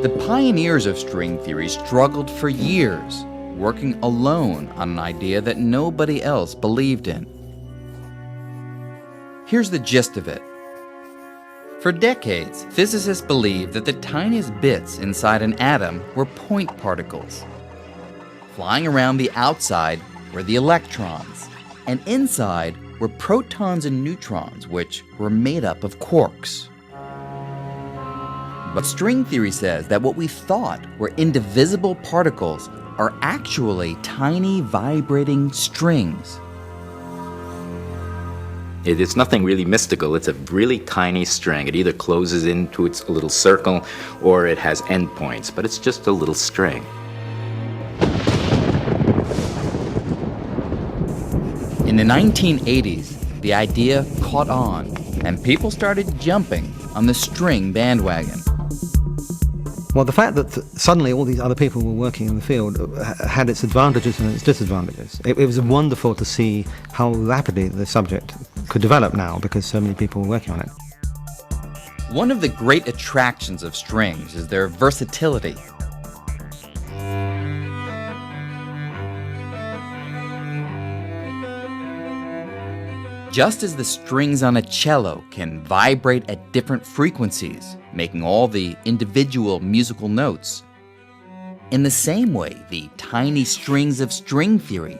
The pioneers of string theory struggled for years, working alone on an idea that nobody else believed in. Here's the gist of it. For decades, physicists believed that the tiniest bits inside an atom were point particles. Flying around the outside were the electrons, and inside were protons and neutrons, which were made up of quarks. But string theory says that what we thought were indivisible particles are actually tiny vibrating strings. It's nothing really mystical. It's a really tiny string. It either closes into its little circle or it has endpoints, but it's just a little string. In the 1980s, the idea caught on, and people started jumping on the string bandwagon. Well, the fact that suddenly all these other people were working in the field had its advantages and its disadvantages. It was wonderful to see how rapidly the subject could develop now because so many people were working on it. One of the great attractions of strings is their versatility. Just as the strings on a cello can vibrate at different frequencies, making all the individual musical notes, in the same way, the tiny strings of string theory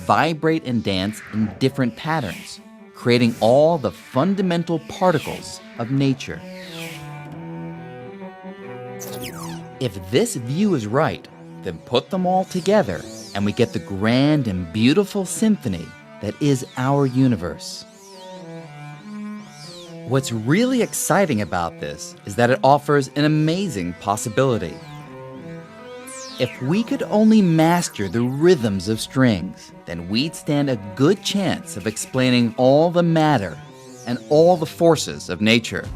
vibrate and dance in different patterns, creating all the fundamental particles of nature. If this view is right, then put them all together and we get the grand and beautiful symphony that is our universe. What's really exciting about this is that it offers an amazing possibility. If we could only master the rhythms of strings, then we'd stand a good chance of explaining all the matter and all the forces of nature,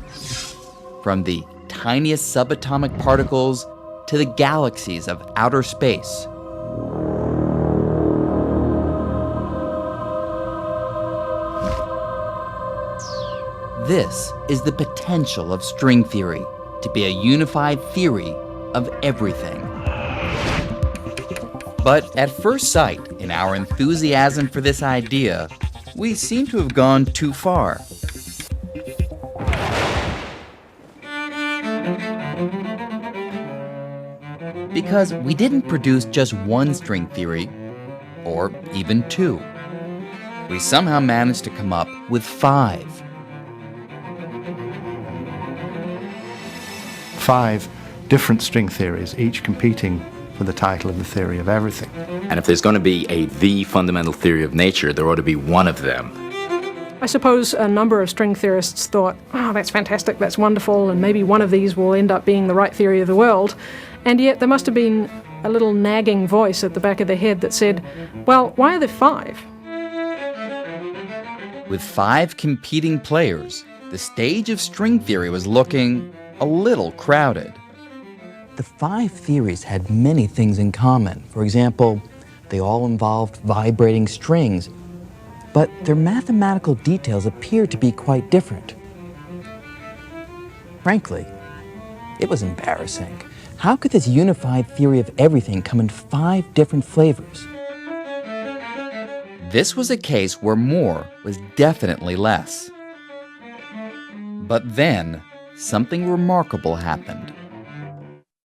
from the tiniest subatomic particles to the galaxies of outer space. This is the potential of string theory, to be a unified theory of everything. But at first sight, in our enthusiasm for this idea, we seem to have gone too far. Because we didn't produce just one string theory, or even two. We somehow managed to come up with 5. 5 different string theories, each competing for the title of the theory of everything. And if there's going to be the fundamental theory of nature, there ought to be one of them. I suppose a number of string theorists thought, oh, that's fantastic, that's wonderful, and maybe one of these will end up being the right theory of the world. And yet there must have been a little nagging voice at the back of their head that said, well, why are there 5? With 5 competing players, the stage of string theory was looking a little crowded. The 5 theories had many things in common. For example, they all involved vibrating strings, but their mathematical details appeared to be quite different. Frankly, it was embarrassing. How could this unified theory of everything come in 5 different flavors? This was a case where more was definitely less. But then, something remarkable happened.